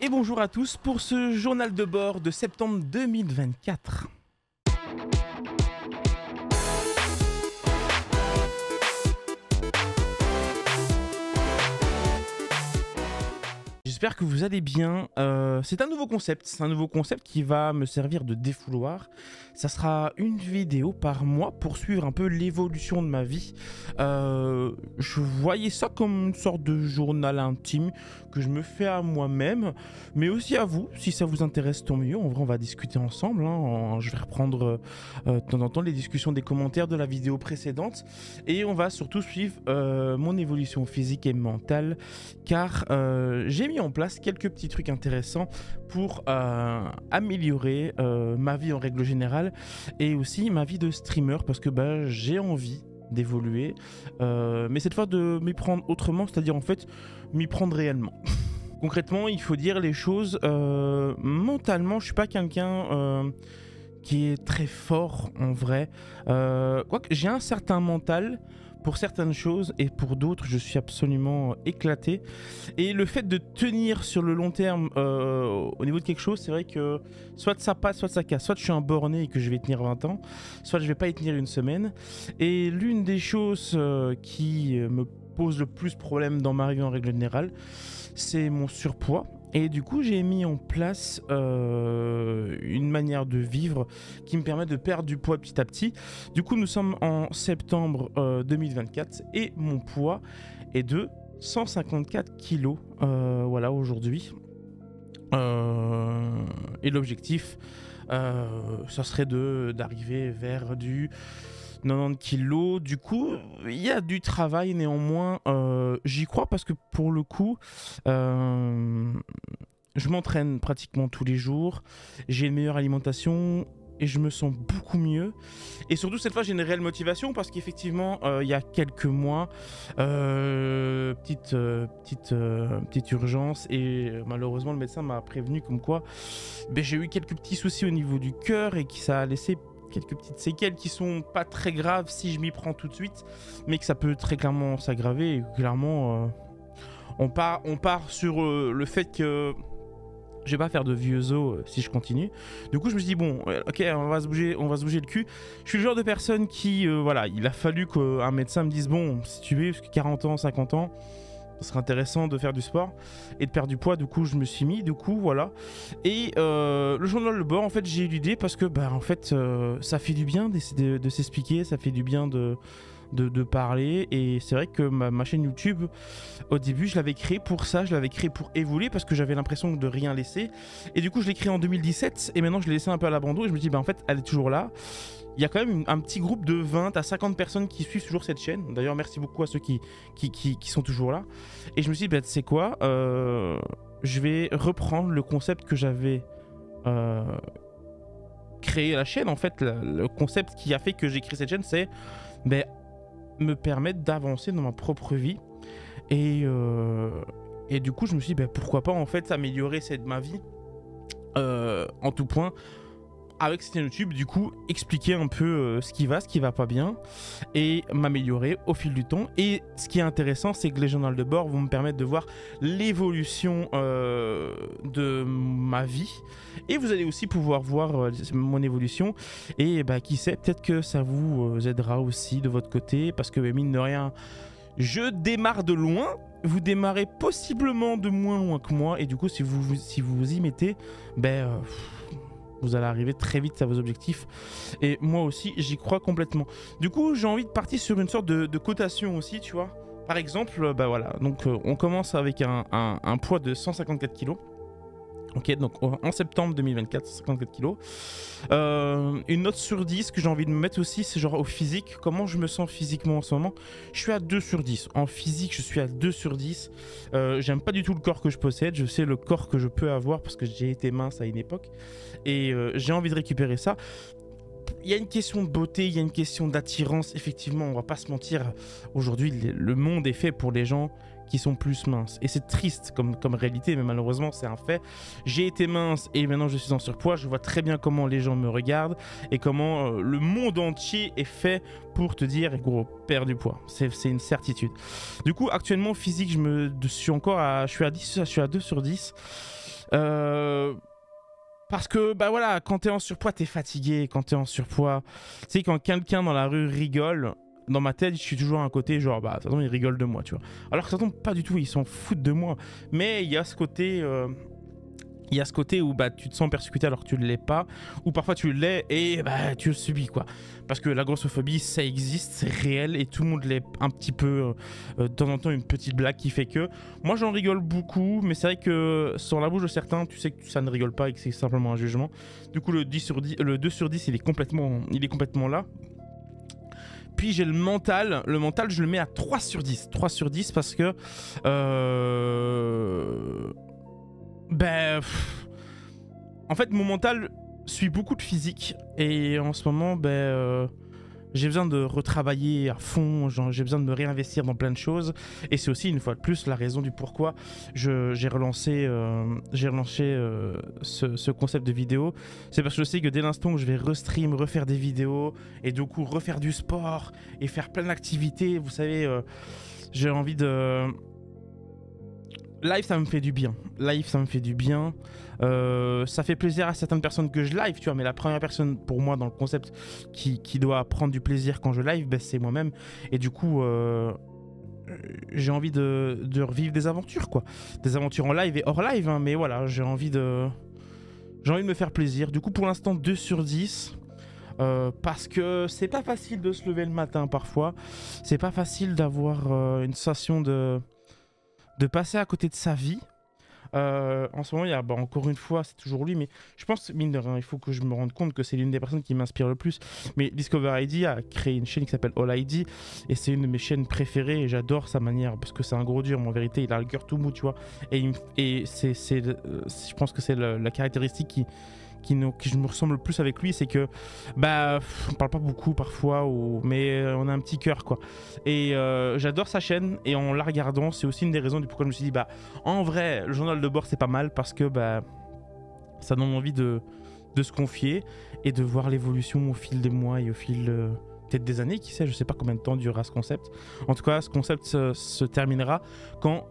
Et bonjour à tous pour ce journal de bord de septembre 2024. J'espère que vous allez bien. C'est un nouveau concept qui va me servir de défouloir. Ça sera une vidéo par mois pour suivre un peu l'évolution de ma vie. Je voyais ça comme une sorte de journal intime que je me fais à moi-même, mais aussi à vous, si ça vous intéresse, tant mieux. En vrai, on va discuter ensemble. Je vais reprendre de temps en temps les discussions des commentaires de la vidéo précédente, et on va surtout suivre mon évolution physique et mentale, car j'ai mis en place quelques petits trucs intéressants pour améliorer ma vie en règle générale et aussi ma vie de streamer, parce que j'ai envie d'évoluer, mais cette fois de m'y prendre autrement, c'est-à-dire en fait m'y prendre réellement. Concrètement, il faut dire les choses, mentalement je suis pas quelqu'un qui est très fort en vrai, quoique j'ai un certain mental pour certaines choses, et pour d'autres je suis absolument éclaté. Et le fait de tenir sur le long terme au niveau de quelque chose, c'est vrai que soit ça passe, soit ça casse. Soit je suis un borné et que je vais tenir 20 ans, soit je vais pas y tenir une semaine. Et l'une des choses qui me pose le plus problème dans ma vie en règle générale, c'est mon surpoids. Et du coup, j'ai mis en place une manière de vivre qui me permet de perdre du poids petit à petit. Du coup, nous sommes en septembre 2024 et mon poids est de 154 kilos voilà, aujourd'hui. Et l'objectif, ça serait d'arriver vers du 90 kilos. Du coup, il y a du travail, néanmoins, j'y crois parce que pour le coup, je m'entraîne pratiquement tous les jours, j'ai une meilleure alimentation et je me sens beaucoup mieux. Et surtout, cette fois, j'ai une réelle motivation parce qu'effectivement, il y a quelques mois, petite urgence, et malheureusement, le médecin m'a prévenu comme quoi j'ai eu quelques petits soucis au niveau du cœur et que ça a laissé quelques petites séquelles qui sont pas très graves si je m'y prends tout de suite, mais que ça peut très clairement s'aggraver. Et clairement, on part sur le fait que je vais pas faire de vieux os si je continue. Du coup, je me suis dit bon, ok, on va se bouger le cul. Je suis le genre de personne qui, voilà, il a fallu qu'un médecin me dise bon, si tu veux, 40 ans, 50 ans, ce serait intéressant de faire du sport et de perdre du poids. Du coup, je me suis mis, du coup, voilà. Et le journal de bord, en fait, j'ai eu l'idée parce que, en fait, ça fait du bien de s'expliquer, ça fait du bien de parler. Et c'est vrai que ma chaîne YouTube, au début, je l'avais créée pour ça, je l'avais créée pour évoluer parce que j'avais l'impression de rien laisser. Et du coup, je l'ai créée en 2017 et maintenant, je l'ai laissée un peu à l'abandon et je me dis, en fait, elle est toujours là. Il y a quand même un petit groupe de 20 à 50 personnes qui suivent toujours cette chaîne. D'ailleurs, merci beaucoup à ceux qui sont toujours là. Et je me suis dit, tu sais quoi, je vais reprendre le concept que j'avais créé la chaîne. En fait, le concept qui a fait que j'ai créé cette chaîne, c'est me permettre d'avancer dans ma propre vie. Et du coup, je me suis dit, pourquoi pas en fait améliorer ma vie en tout point avec cette chaîne YouTube, du coup expliquer un peu ce qui va pas bien et m'améliorer au fil du temps. Et ce qui est intéressant, c'est que les journaux de bord vont me permettre de voir l'évolution de ma vie, et vous allez aussi pouvoir voir mon évolution. Et qui sait, peut-être que ça vous aidera aussi de votre côté, parce que mine de rien, je démarre de loin, vous démarrez possiblement de moins loin que moi, et du coup si vous y mettez, vous allez arriver très vite à vos objectifs. Et moi aussi, j'y crois complètement. Du coup, j'ai envie de partir sur une sorte de cotation aussi, tu vois. Par exemple, voilà. Donc, on commence avec un poids de 154 kg. Ok, donc en septembre 2024, 54 kg. Une note sur 10 que j'ai envie de me mettre aussi, c'est genre au physique. Comment je me sens physiquement en ce moment? Je suis à 2 sur 10. En physique, je suis à 2 sur 10. J'aime pas du tout le corps que je possède. Je sais le corps que je peux avoir parce que j'ai été mince à une époque. Et j'ai envie de récupérer ça. Il y a une question de beauté, il y a une question d'attirance. Effectivement, on va pas se mentir. Aujourd'hui, le monde est fait pour les gens qui sont plus minces. Et c'est triste comme réalité, mais malheureusement c'est un fait. J'ai été mince et maintenant je suis en surpoids. Je vois très bien comment les gens me regardent et comment le monde entier est fait pour te dire, gros, perds du poids. C'est une certitude. Du coup, actuellement, physique, je suis à 10, je suis à 2 sur 10. Parce que, bah voilà, quand t'es en surpoids, t'es fatigué. Quand t'es en surpoids, tu sais, quand quelqu'un dans la rue rigole, dans ma tête, je suis toujours à un côté, genre, bah, de toute façon, ils rigolent de moi, tu vois. Alors que ça tombe pas du tout, ils s'en foutent de moi. Mais il y a ce côté. Il y a ce côté où bah, tu te sens persécuté alors que tu ne l'es pas, ou parfois tu l'es et bah, tu le subis, quoi. Parce que la grossophobie, ça existe, c'est réel et tout le monde l'est un petit peu, de temps en temps, une petite blague qui fait que. Moi j'en rigole beaucoup, mais c'est vrai que sur la bouche de certains, tu sais que ça ne rigole pas et que c'est simplement un jugement. Du coup, le 2 sur 10, il est complètement là. Puis j'ai le mental, je le mets à 3 sur 10. 3 sur 10 parce que. En fait, mon mental suit beaucoup de physique et en ce moment, j'ai besoin de retravailler à fond, j'ai besoin de me réinvestir dans plein de choses et c'est aussi une fois de plus la raison du pourquoi j'ai relancé ce concept de vidéo. C'est parce que je sais que dès l'instant où je vais restream, refaire des vidéos et du coup refaire du sport et faire plein d'activités, vous savez, j'ai envie de... Live, ça me fait du bien. Ça fait plaisir à certaines personnes que je live, tu vois, mais la première personne pour moi dans le concept qui doit prendre du plaisir quand je live, c'est moi-même. Et du coup, j'ai envie de revivre des aventures, quoi. Des aventures en live et hors live, hein, mais voilà, j'ai envie de me faire plaisir. Du coup, pour l'instant, 2 sur 10. Parce que c'est pas facile de se lever le matin parfois. C'est pas facile d'avoir une sensation de passer à côté de sa vie. En ce moment, il y a encore une fois, c'est toujours lui, mais je pense, mine de rien, il faut que je me rende compte que c'est l'une des personnes qui m'inspire le plus. Mais Discover ID a créé une chaîne qui s'appelle All ID et c'est une de mes chaînes préférées et j'adore sa manière parce que c'est un gros dur, mais en vérité, il a le cœur tout mou, tu vois. Et je pense que c'est la caractéristique qui je me ressemble le plus avec lui, c'est que on parle pas beaucoup parfois, mais on a un petit cœur, quoi. Et j'adore sa chaîne et en la regardant, c'est aussi une des raisons du pourquoi je me suis dit en vrai le journal de bord c'est pas mal parce que ça donne envie de se confier et de voir l'évolution au fil des mois et au fil peut-être des années, qui sait, je sais pas combien de temps durera ce concept. En tout cas, ce concept se terminera quand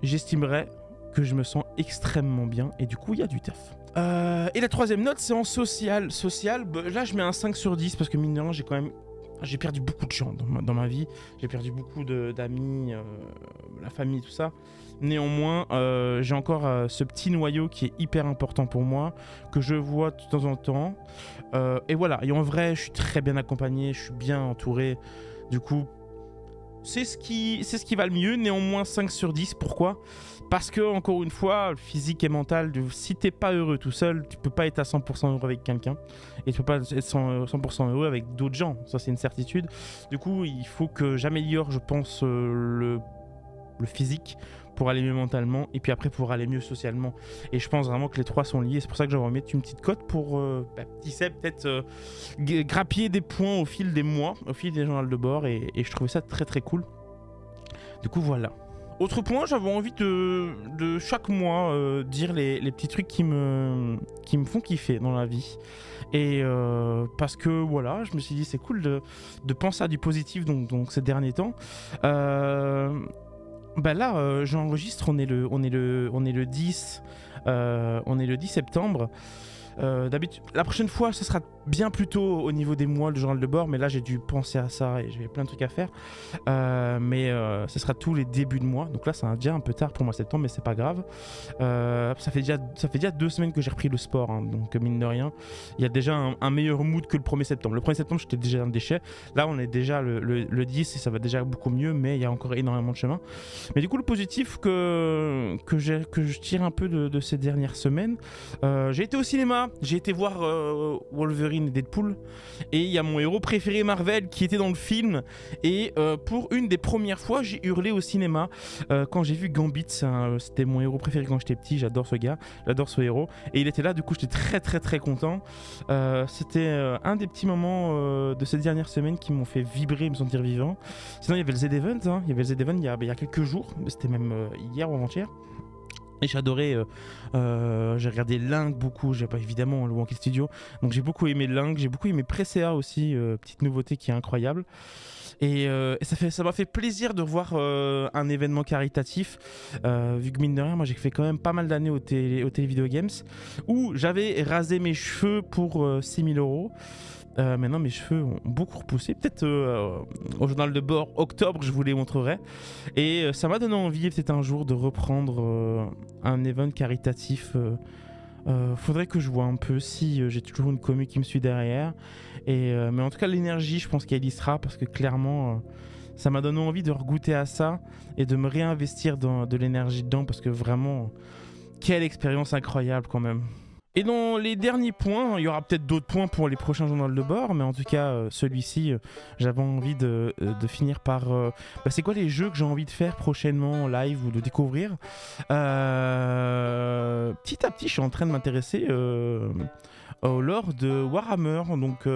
j'estimerai que je me sens extrêmement bien et du coup il y a du taf. Et la troisième note, c'est en social. Là je mets un 5 sur 10 parce que mine de rien, j'ai perdu beaucoup de gens dans ma vie. J'ai perdu beaucoup d'amis, la famille, tout ça. Néanmoins, j'ai encore ce petit noyau qui est hyper important pour moi, que je vois de temps en temps. Et voilà, et en vrai, je suis très bien accompagné, je suis bien entouré. Du coup, c'est ce qui va le mieux. Néanmoins, 5 sur 10. Pourquoi ? Parce que, encore une fois, physique et mental, si t'es pas heureux tout seul, tu peux pas être à 100% heureux avec quelqu'un. Et tu peux pas être 100% heureux avec d'autres gens. Ça, c'est une certitude. Du coup, il faut que j'améliore, je pense, le physique pour aller mieux mentalement. Et puis après, pour aller mieux socialement. Et je pense vraiment que les trois sont liés. C'est pour ça que j'aimerais mettre une petite cote pour, petit Seb, peut-être grappiller des points au fil des mois, au fil des journaux de bord. Et je trouvais ça très très cool. Du coup, voilà. Autre point, j'avais envie de chaque mois dire les petits trucs qui me font kiffer dans la vie. Et parce que voilà, je me suis dit c'est cool de penser à du positif donc ces derniers temps. Là, j'enregistre, on est le 10 septembre. D'habitude, la prochaine fois, ce sera bien plus tôt au niveau des mois, le journal de bord, mais là j'ai dû penser à ça et j'ai plein de trucs à faire. Ce sera tous les débuts de mois, donc là c'est déjà un peu tard pour moi septembre, mais c'est pas grave. Ça fait déjà 2 semaines que j'ai repris le sport, hein, donc mine de rien, il y a déjà un meilleur mood que le 1er septembre. Le 1er septembre, j'étais déjà un déchet. Là, on est déjà le 10 et ça va déjà beaucoup mieux, mais il y a encore énormément de chemin. Mais du coup, le positif que je tire un peu de ces dernières semaines, j'ai été au cinéma. cinéma, j'ai été voir Wolverine et Deadpool. Et il y a mon héros préféré Marvel qui était dans le film. Et pour une des premières fois, j'ai hurlé au cinéma quand j'ai vu Gambit. C'était mon héros préféré quand j'étais petit. J'adore ce gars, j'adore ce héros. Et il était là, du coup j'étais très content. C'était un des petits moments de cette dernière semaine qui m'ont fait vibrer, me sentir vivant. Sinon il y avait le Z-Event, hein. Il y avait le Z-Event il y a quelques jours. C'était même hier ou avant-hier. Et j'ai adoré, j'ai regardé Link beaucoup, j'ai pas évidemment le Wonky Studio, donc j'ai beaucoup aimé Link, j'ai beaucoup aimé Presea aussi, petite nouveauté qui est incroyable. Et ça m'a fait plaisir de voir un événement caritatif, vu que mine de rien, moi j'ai fait quand même pas mal d'années au Télé Video Games, où j'avais rasé mes cheveux pour 6 000 €. Maintenant mes cheveux ont beaucoup repoussé, peut-être au journal de bord octobre je vous les montrerai, et ça m'a donné envie peut-être un jour de reprendre un event caritatif. Faudrait que je vois un peu si j'ai toujours une commu qui me suit derrière, mais en tout cas l'énergie je pense qu'elle y sera, parce que clairement ça m'a donné envie de regoûter à ça et de me réinvestir dans de l'énergie dedans, parce que vraiment quelle expérience incroyable quand même. Et dans les derniers points, il y aura peut-être d'autres points pour les prochains journaux de bord, mais en tout cas, celui-ci, j'avais envie de finir par... c'est quoi les jeux que j'ai envie de faire prochainement en live ou de découvrir. Petit à petit, je suis en train de m'intéresser au lore de Warhammer, donc...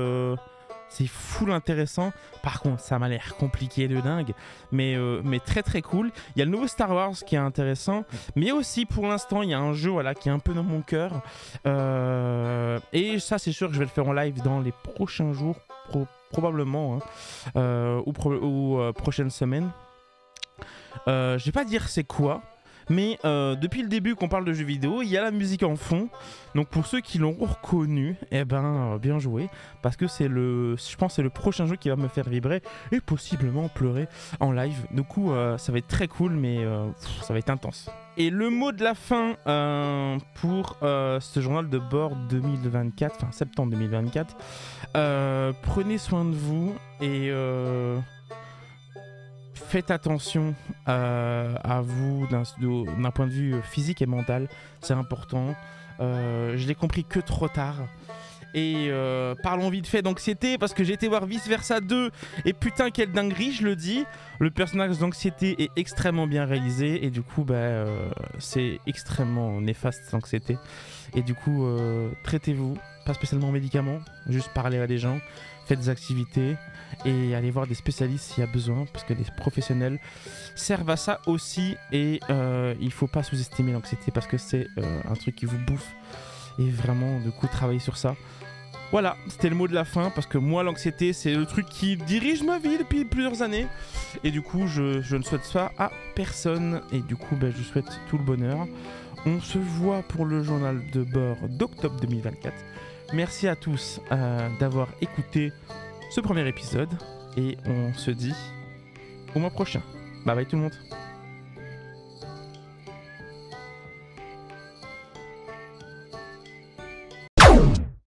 c'est full intéressant. Par contre, ça m'a l'air compliqué de dingue, mais très cool. Il y a le nouveau Star Wars qui est intéressant, mais aussi pour l'instant, il y a un jeu qui est un peu dans mon cœur. Et ça, c'est sûr que je vais le faire en live dans les prochains jours, probablement, hein, ou prochaines semaines. Je vais pas dire c'est quoi. Mais depuis le début qu'on parle de jeux vidéo, il y a la musique en fond. Donc pour ceux qui l'ont reconnu, eh ben bien joué, parce que je pense que c'est le prochain jeu qui va me faire vibrer et possiblement pleurer en live. Du coup ça va être très cool, mais ça va être intense. Et le mot de la fin pour ce journal de bord 2024, enfin septembre 2024, prenez soin de vous et... faites attention à vous d'un point de vue physique et mental, c'est important. Je l'ai compris que trop tard. Et parlons vite fait d'anxiété, parce que j'ai été voir Vice Versa 2 et putain quelle dinguerie, je le dis. Le personnage d'anxiété est extrêmement bien réalisé et du coup c'est extrêmement néfaste l'anxiété. Et du coup traitez-vous, pas spécialement en médicaments, juste parlez à des gens, faites des activités et allez voir des spécialistes s'il y a besoin, parce que les professionnels servent à ça aussi. Et il faut pas sous-estimer l'anxiété, parce que c'est un truc qui vous bouffe, et vraiment du coup travailler sur ça. Voilà, c'était le mot de la fin, parce que moi l'anxiété c'est le truc qui dirige ma vie depuis plusieurs années, et du coup je ne souhaite ça à personne, et du coup je souhaite tout le bonheur. On se voit pour le journal de bord d'octobre 2024. Merci à tous d'avoir écouté ce premier épisode, et on se dit au mois prochain. Bye bye tout le monde.